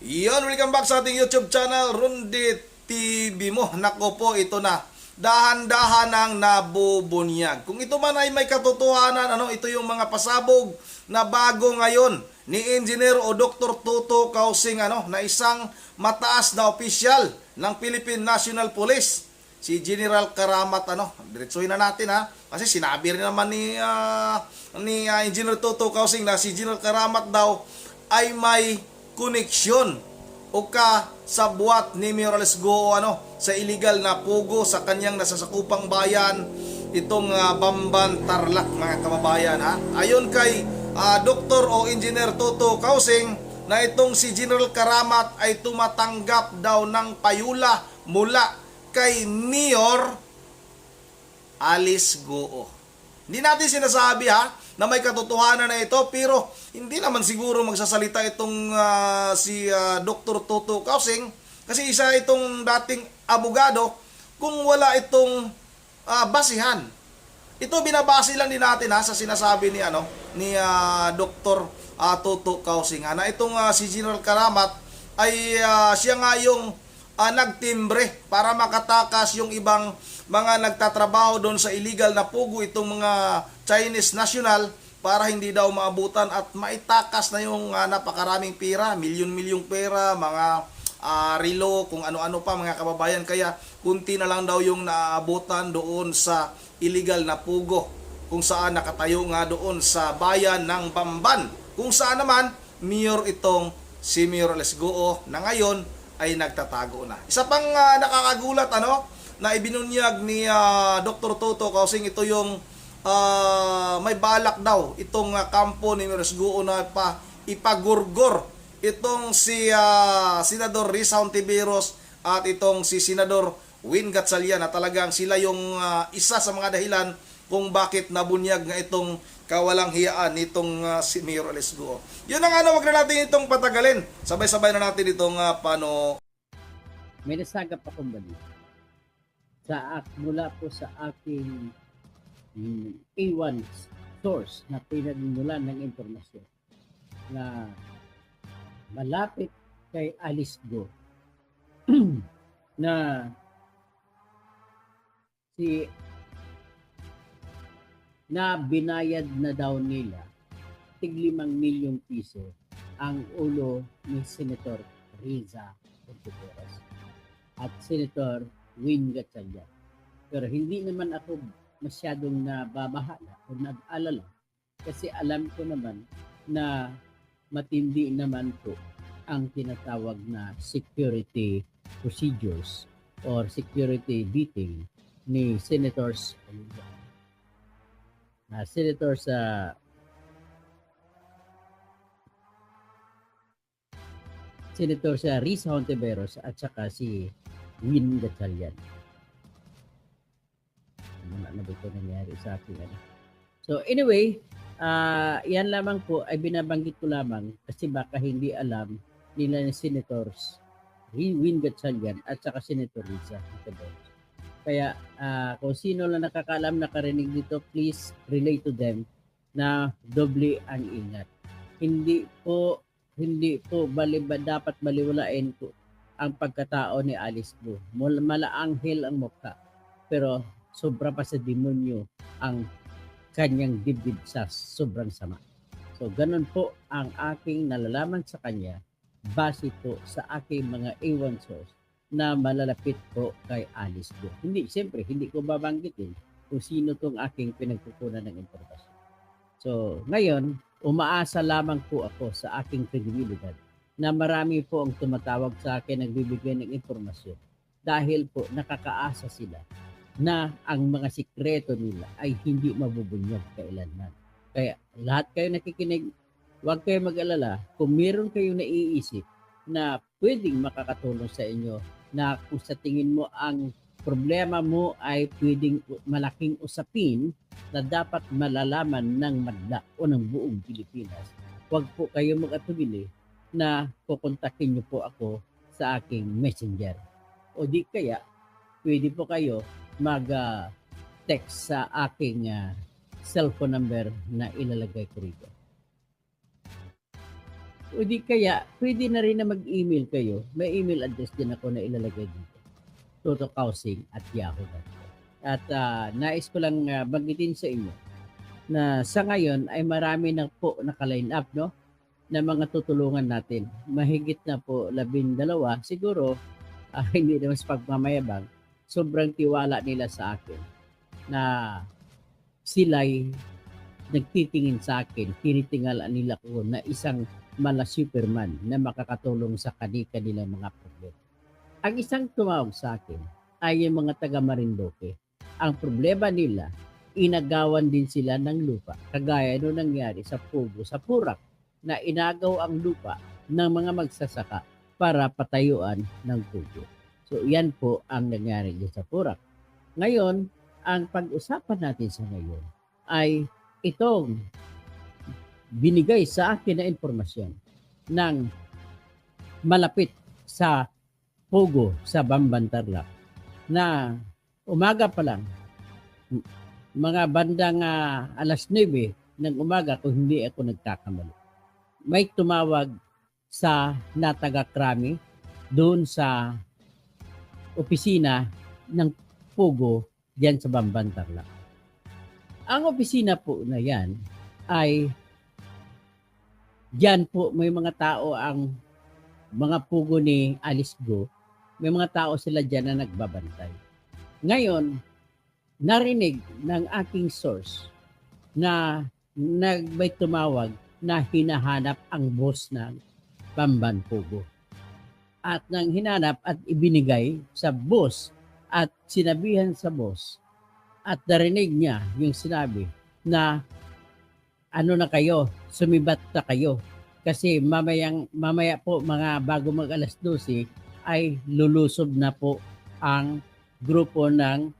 Yan, welcome back sa ating YouTube channel, Rundi TV mo. Nako po, ito na. Dahan-dahan ang nabubunyag. Kung ito man ay may katotohanan, ito yung mga pasabog na bago ngayon ni Engineer o Dr. Tuto Kausing, na isang mataas na opisyal ng Philippine National Police. Si General Karamat, diretsuhin na natin kasi sinabi rin naman ni Engineer Tuto Kausing na si General Karamat daw ay may koneksyon o sa buwat ni Morales Goo sa illegal na pugo sa kanyang nasasakupang bayan, itong Bamban Tarlac, mga kababayan. Ayon kay Dr. o Engineer Tuto Kausing na itong si General Karamat ay tumatanggap daw ng payula mula kay Mayor Alice Goo. Hindi natin sinasabi na may katotohanan na ito, pero hindi naman siguro magsasalita itong si Dr. Tuto Kausing kasi isa itong dating abogado kung wala itong basihan. Ito binabase lang din natin sa sinasabi ni Dr. Tuto Kausing na itong si General Karamat ay siya nga yung nagtimbre para makatakas yung ibang mga nagtatrabaho doon sa illegal na pugo, itong mga Chinese national, para hindi daw maabutan at maitakas na yung napakaraming pera, milyon-milyong pera, mga relo, kung ano-ano pa, mga kababayan. Kaya kunti na lang daw yung naabutan doon sa illegal na pugo, kung saan nakatayo nga doon sa bayan ng Bamban, kung saan naman mayor itong si Morales Goo na ngayon ay nagtatago na. Isa pang nakakagulat na ibinunyag ni Dr. Tuto Kausing, ito yung may balak daw itong kampo ni Morales Goo na ipagurgor itong si Senador Risa Hontiveros at itong si Senador Win Gatchalian, na talagang sila yung isa sa mga dahilan kung bakit nabunyag nga itong kawalang hiyaan nitong si Mayor Alice Goo. Yun ang wag na natin itong patagalin. Sabay-sabay na natin itong May nasagap akong balita mula po sa aking A1 source na pinagmulan ng impormasyon na malapit kay Alice Goo na binayad na daw nila tig-5 milyong piso ang ulo ni Senator Riza Hontiveros at Senator Win Gatchalian. Pero hindi naman ako masyadong nababahala o nag-alala kasi alam ko naman na matindi naman po ang tinatawag na security procedures or security vetting ni Senators Senator sa Risa Hontiveros at saka si Win Gatchalian. Ano ba ito nangyari sa akin? So anyway, yan lamang po ay binabanggit ko lamang kasi baka hindi alam nila ni Senators Win Gatchalian at saka Senator Risa Hontiveros. Kaya kung sino lang nakakaalam, nakarinig dito, please relate to them na doble ang ingat. Hindi po dapat baliwalain po ang pagkatao ni Alice Goo. Malaanghel ang mukha, pero sobra pa sa demonyo ang kanyang dibdib sa sobrang sama. So ganun po ang aking nalalaman sa kanya base po sa aking mga A1 source na malalapit po kay Alice Goo. Siyempre, hindi ko babanggitin kung sino tong aking pinagkukunan ng impormasyon. So ngayon, umaasa lamang po ako sa aking kredibilidad na marami po ang tumatawag sa akin, nagbibigay ng impormasyon dahil po nakakaasa sila na ang mga sikreto nila ay hindi mabubunyag kailanman. Kaya lahat kayo nakikinig, huwag kayo mag-alala kung meron kayong naiisip na pwedeng makakatulong sa inyo, na kung sa tingin mo ang problema mo ay pwedeng malaking usapin na dapat malalaman ng madla o ng buong Pilipinas, huwag po kayo mag-atubili na kukontakin niyo po ako sa aking messenger. O di kaya, pwede po kayo mag-text sa aking cellphone number na ilalagay ko rito. O di kaya, pwede na rin na mag-email kayo. May email address din ako na ilalagay dito. totokausing@yahoo.com. At nais ko lang banggitin sa inyo na sa ngayon ay marami na po naka-line up, no, na mga tutulungan natin. Mahigit na po 12. Siguro, hindi naman sa pagmamayabang, sobrang tiwala nila sa akin na sila'y nagtitingin sa akin, tinitingala nila ko na isang mala Superman na makakatulong sa kanilang mga problema. Ang isang tumawag sa akin ay yung mga taga Marinduque. Ang problema nila, inagawan din sila ng lupa. Kagaya nung nangyari sa Pugo, sa Purak, na inagaw ang lupa ng mga magsasaka para patayuan ng Pugo. So yan po ang nangyari din sa Purak. Ngayon, ang pag-usapan natin sa ngayon ay itong binigay sa akin na impormasyon ng malapit sa Pugo sa Bamban Tarlac na umaga pa lang, mga bandang 9:00 ng umaga kung hindi ako nagkakamali. May tumawag sa Natagakrami doon sa opisina ng Pugo diyan sa Bamban Tarlac. Ang opisina po na yan ay diyan po may mga tao ang mga Pugo ni Alice Go. May mga tao sila diyan na nagbabantay. Ngayon, narinig ng aking source na may tumawag na hinahanap ang boss ng Bamban Pugo. At nang hinanap at ibinigay sa boss at sinabihan sa boss at narinig niya yung sinabi na ano na kayo, sumibat na kayo. Kasi mamaya po mga bago mag 12:00 ay lulusob na po ang grupo ng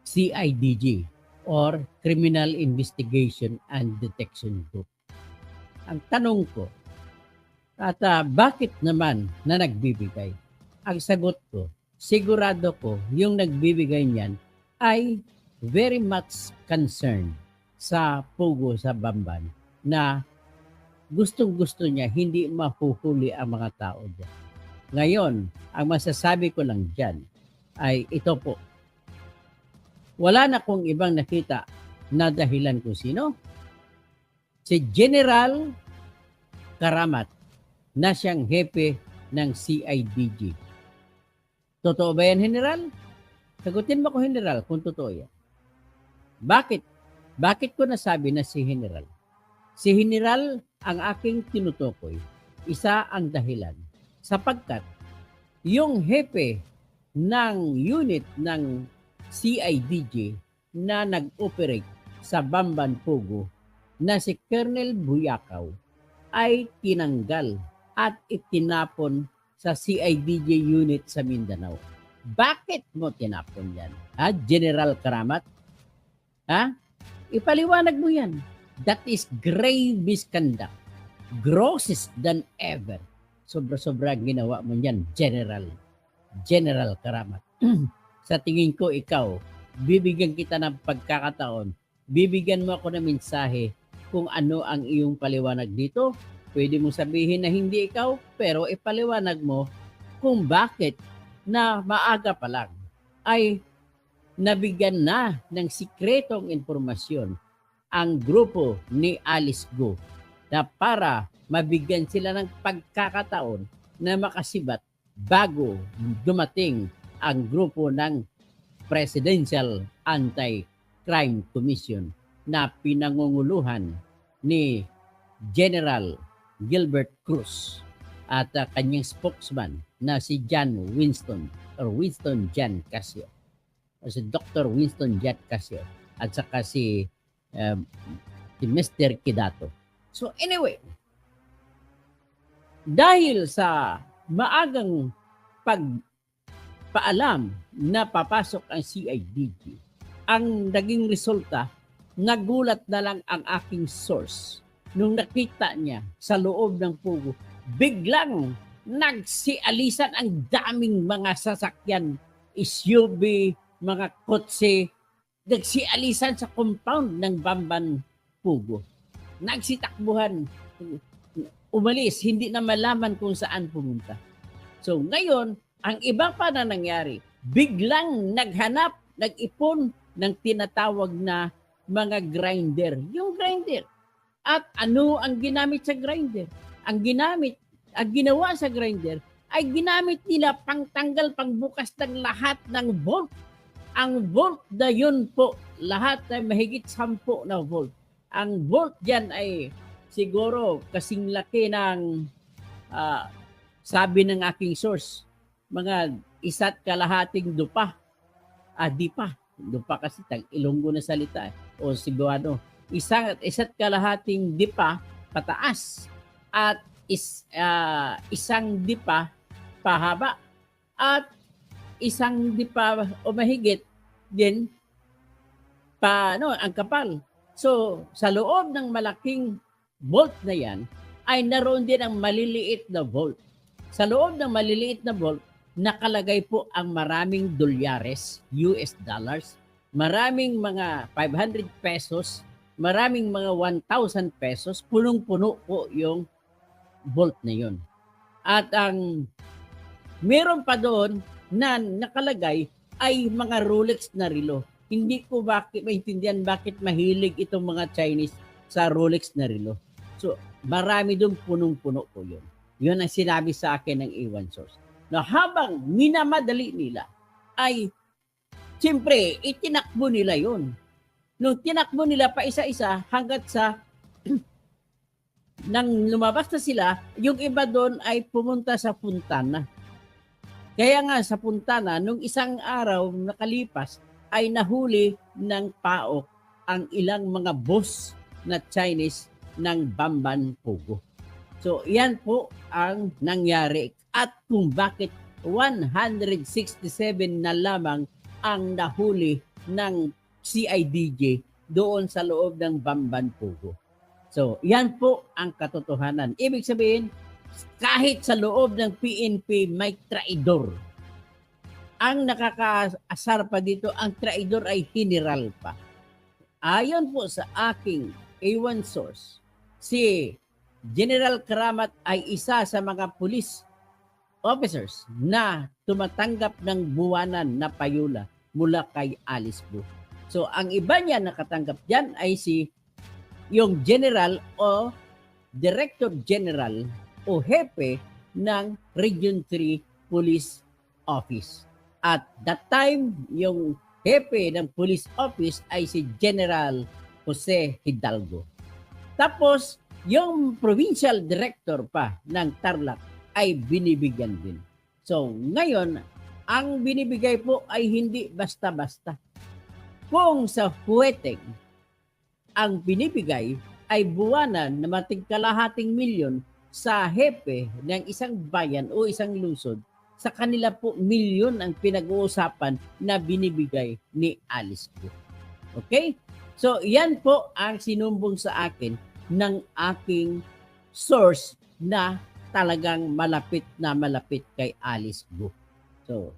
CIDG or Criminal Investigation and Detection Group. Ang tanong ko, bakit naman na nagbibigay? Ang sagot ko, sigurado ko yung nagbibigay niyan ay very much concerned sa Pugo sa Bamban na gustong-gusto niya hindi mahuhuli ang mga tao dyan. Ngayon, ang masasabi ko lang dyan ay ito po. Wala na kong ibang nakita na dahilan kung sino. Si General Karamat na siyang hepe ng CIDG. Totoo ba yan, General? Sagutin mo ko, General, kung totoo yan. Bakit? Bakit ko nasabi na si General? Si General ang aking tinutukoy. Isa ang dahilan. Sapagkat yung hepe ng unit ng CIDG na nag-operate sa Bamban Pugo na si Colonel Buyakaw ay tinanggal at itinapon sa CIDG unit sa Mindanao. Bakit mo tinapon yan? General Karamat? Ipaliwanag mo yan. That is grave misconduct. Grossest than ever. Sobra-sobra ginawa mo yan, General Karamat. Sa tingin ko, ikaw, bibigyan kita ng pagkakataon, bibigyan mo ako ng mensahe kung ano ang iyong paliwanag dito. Pwede mong sabihin na hindi ikaw, pero ipaliwanag mo kung bakit na maaga pa lang ay nabigyan na ng sikretong informasyon ang grupo ni Alice Go na para mabigyan sila ng pagkakataon na makasibat bago dumating ang grupo ng Presidential Anti-Crime Commission na pinangunguluhan ni General Gilbert Cruz at kanyang spokesman na si Winston Jan Casio. O si Dr. Winston Jan Casio at saka si Mr. Kidato. So anyway, dahil sa maagang pagpaalam na papasok ang CIDG, ang naging resulta, nagulat na lang ang aking source nung nakita niya sa loob ng Pugo, biglang nagsialisan ang daming mga sasakyan, SUV, mga kotse, nagsialisan sa compound ng Bamban Pugo. Nagsitakbuhan. umalis, hindi na malaman kung saan pumunta. So ngayon, ang iba pa na nangyari, biglang naghanap, nag-ipon ng tinatawag na mga grinder. Yung grinder. At ano ang ginamit sa grinder? Ang ginawa sa grinder ay ginamit nila pangtanggal, pangbukas ng lahat ng bolt. Ang bolt na yun po, lahat ay mahigit 10 na volt. Ang bolt dyan ay siguro kasing laki ng sabi ng aking source, mga 1.5 dupa. Dipa. Dupa kasi tag Ilonggo na salita o Cebuano. Isa't kalahating dipa pataas at isang dipa pahaba at isang dipa o mahigit din ang kapal. So, sa loob ng malaking bolt na yan, ay naroon din ang maliliit na bolt. Sa loob ng maliliit na bolt, nakalagay po ang maraming dolyares, US dollars, maraming mga 500 pesos, maraming mga 1,000 pesos, punong-puno po yung bolt na yun. At ang meron pa doon na nakalagay ay mga Rolex na relo. Hindi ko maintindihan bakit mahilig itong mga Chinese sa Rolex na relo. So, marami doon punong-puno po yun. Yun ang sinabi sa akin ng A1 source. Na habang minamadali nila, ay siyempre, itinakbo nila yun. Nung tinakbo nila pa isa-isa hanggat sa nang lumabas na sila, yung iba doon ay pumunta sa Puntana. Kaya nga sa Puntana, nung isang araw nakalipas, ay nahuli ng PAOK ang ilang mga boss na Chinese ng Bamban Pogo. So, yan po ang nangyari at kung bakit 167 na lamang ang nahuli ng CIDJ doon sa loob ng Bamban Pogo. So, yan po ang katotohanan. Ibig sabihin, kahit sa loob ng PNP may traidor. Ang nakakaasar pa dito, ang traidor ay general pa. Ayon po sa aking A1 source, si General Karamat ay isa sa mga police officers na tumatanggap ng buwanan na payula mula kay Alice Go. So, ang iba niya nakatanggap dyan ay yung general o director general o hepe ng Region 3 Police Office. At that time, yung hepe ng police office ay si General Jose Hidalgo. Tapos, yung provincial director pa ng Tarlac ay binibigyan din. So, ngayon, ang binibigay po ay hindi basta-basta. Kung sa Hueteng, ang binibigay ay buwanan na matigkalahating milyon sa hepe ng isang bayan o isang lungsod, sa kanila po milyon ang pinag-uusapan na binibigay ni Alice Go. Okay? So, yan po ang sinumbong sa akin ng aking source na talagang malapit na malapit kay Alice Go. So,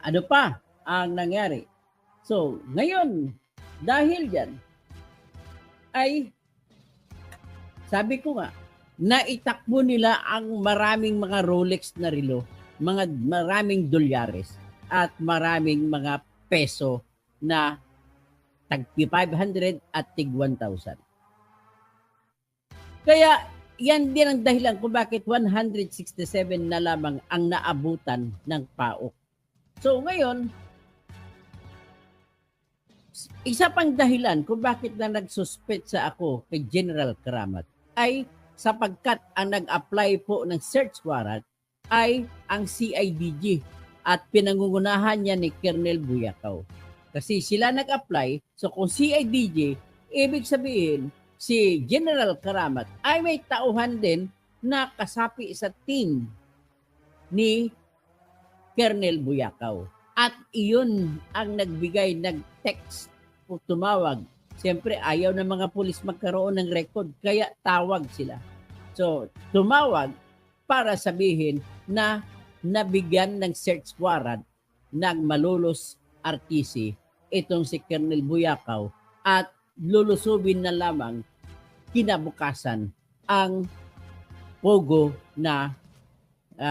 ano pa ang nangyari? So, ngayon, dahil yan, ay sabi ko nga, naitakbo nila ang maraming mga Rolex na relo, maraming dolyares, at maraming mga peso na tag 500 at tig 1,000. Kaya yan din ang dahilan kung bakit 167 na lamang ang naabutan ng PAOK. So ngayon, isa pang dahilan kung bakit na nagsuspect sa ako kay General Karamat ay sapagkat ang nag-apply po ng search warrant ay ang CIDG at pinangungunahan niya ni Colonel Buyakaw. Kasi sila nag-apply, so kung CIDG, ibig sabihin si General Karamat ay may tauhan din na kasapi sa team ni Colonel Buyakaw. At iyon ang nagbigay, nag-text o tumawag. Siyempre, ayaw ng mga pulis magkaroon ng record, kaya tawag sila. So, tumawag para sabihin na nabigyan ng search warrant ng Malolos RTC itong si Colonel Buyakaw at lulusubin na lamang kinabukasan ang pogo na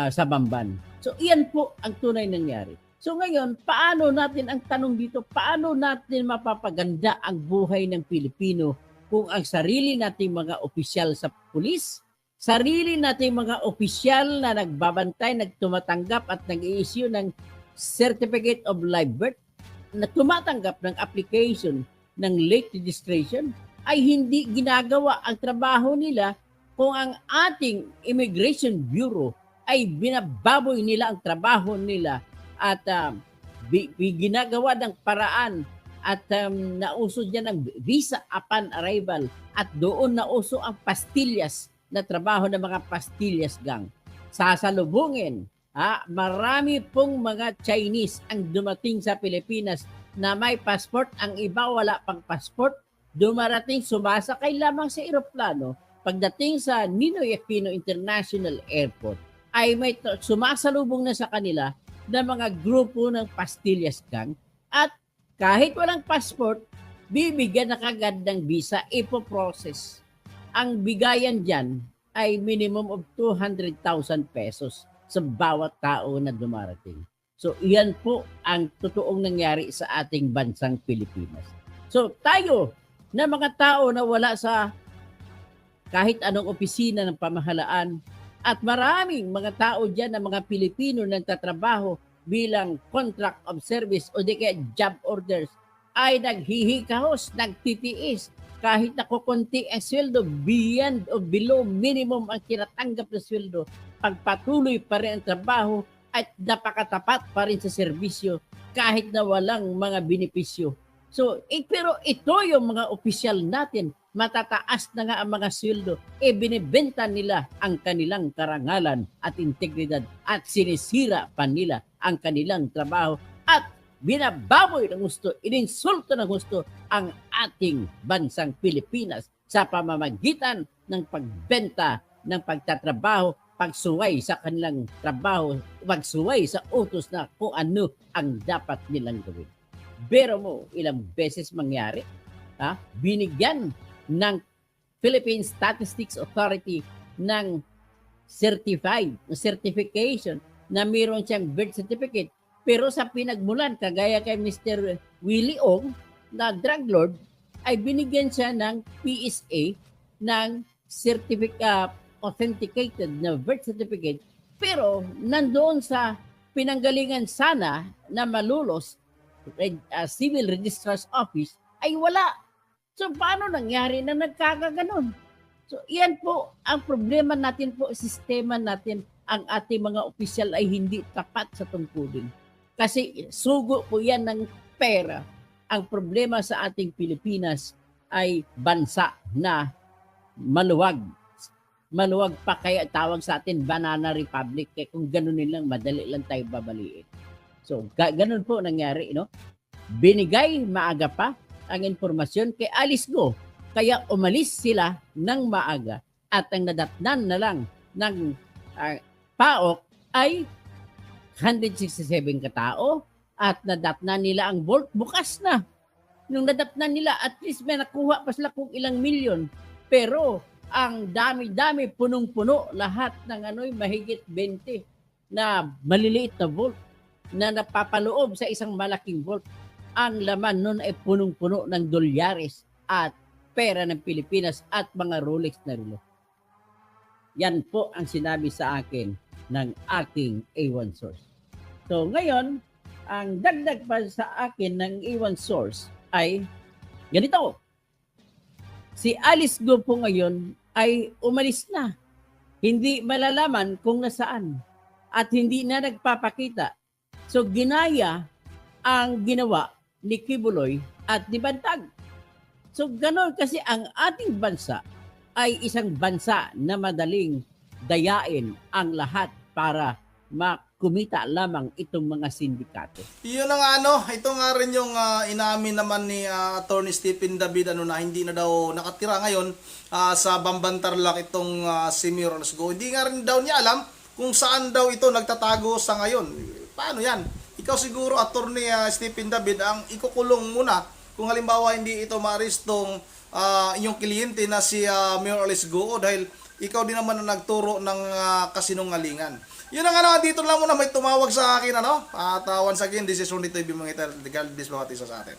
sa Bamban. So iyan po ang tunay nangyari. So ngayon, paano natin, ang tanong dito, paano natin mapapaganda ang buhay ng Pilipino kung ang sarili nating mga opisyal sa pulis, sarili nating mga opisyal na nagbabantay, nagtumatanggap at nag-i-issue ng Certificate of Live Birth, na tumatanggap ng application ng late registration, ay hindi ginagawa ang trabaho nila kung ang ating Immigration Bureau ay binababoy nila ang trabaho nila at ginagawa ng paraan at nauso dyan ang visa upon arrival at doon nauso ang pastillas na trabaho ng mga pastillas gang. Sasalubungin, marami pong mga Chinese ang dumating sa Pilipinas na may passport, ang iba wala pang passport, dumarating sumasakay lamang sa eroplano. Pagdating sa Ninoy Aquino International Airport ay may sumasalubong na sa kanila na mga grupo ng pastillas gang at kahit walang passport, bibigyan na kagad ng visa, ipoprocess. Ang bigayan dyan ay minimum of 200,000 pesos sa bawat tao na dumarating. So iyan po ang totoong nangyari sa ating bansang Pilipinas. So tayo na mga tao na wala sa kahit anong opisina ng pamahalaan, at maraming mga tao dyan na mga Pilipino na nagtatrabaho bilang contract of service o di kaya job orders ay naghihikahos, nagtitiis kahit na kukunti ang sweldo, beyond o below minimum ang tinatanggap na sweldo, pagpatuloy pa rin ang trabaho at napakatapat pa rin sa serbisyo kahit na walang mga benepisyo. So, pero ito yung mga opisyal natin, matataas na nga ang mga sweldo, binibenta nila ang kanilang karangalan at integridad at sinisira pa nila ang kanilang trabaho at binababoy ng gusto, ininsulto ng gusto ang ating bansang Pilipinas sa pamamagitan ng pagbenta ng pagtatrabaho, pagsuway sa kanilang trabaho, pagsuway sa utos na kung ano ang dapat nilang gawin. Pero mo, ilang beses mangyari, binigyan ng Philippine Statistics Authority ng certification na mayroon siyang birth certificate. Pero sa pinagmulan, kagaya kay Mr. Willie Ong na drug lord, ay binigyan siya ng PSA ng authenticated na birth certificate. Pero nandoon sa pinanggalingan sana na malulos, Civil Registrar's Office, ay wala. So, paano nangyari na nagkakaganon? So, iyan po ang problema natin po, sistema natin, ang ating mga opisyal ay hindi tapat sa tungkulin. Kasi sugo po yan ng pera. Ang problema sa ating Pilipinas ay bansa na maluwag. Maluwag pa kaya tawag sa atin Banana Republic. Kaya kung gano'n nilang, madali lang tayo babaliin. So, ganun po nangyari, no? Binigay maaga pa ang informasyon kay Alice Go. Kaya umalis sila ng maaga at ang nadatnan na lang ng PAOK ay 167 katao at nadatnan nila ang vault bukas na. Nung nadatnan nila, at least may nakuha pa sila kung ilang milyon. Pero ang dami-dami, punong-puno, lahat ng mahigit 20 na maliliit na vault na napapaloob sa isang malaking vault. Ang laman nun ay punong-puno ng dolyares at pera ng Pilipinas at mga Rolex na relo. Yan po ang sinabi sa akin ng aking A1 source. So ngayon, ang dagdag pa sa akin ng A1 source ay ganito. Si Alice Go po ngayon ay umalis na. Hindi malalaman kung nasaan at hindi na nagpapakita. So ginaya ang ginawa ni Kibuloy at ni Bantag. So ganoon kasi ang ating bansa ay isang bansa na madaling dayain ang lahat para makumita lamang itong mga sindikato. Yun ang ito nga rin yung inamin naman ni Attorney Stephen David na hindi na daw nakatira ngayon sa Bamban Tarlac itong si Mayor Alice Go. Hindi nga rin daw niya alam kung saan daw ito nagtatago sa ngayon. Paano yan? Ikaw siguro, Attorney Stephen David, ang ikukulong muna kung halimbawa hindi ito maarestong inyong kliyente na si Mayor Alice Go dahil ikaw din naman ang nagturo ng kasinungalingan. Yun ang dito lang muna may tumawag sa akin, At once again, this is Ronito Ibimangita. God bless bawat isa sa atin.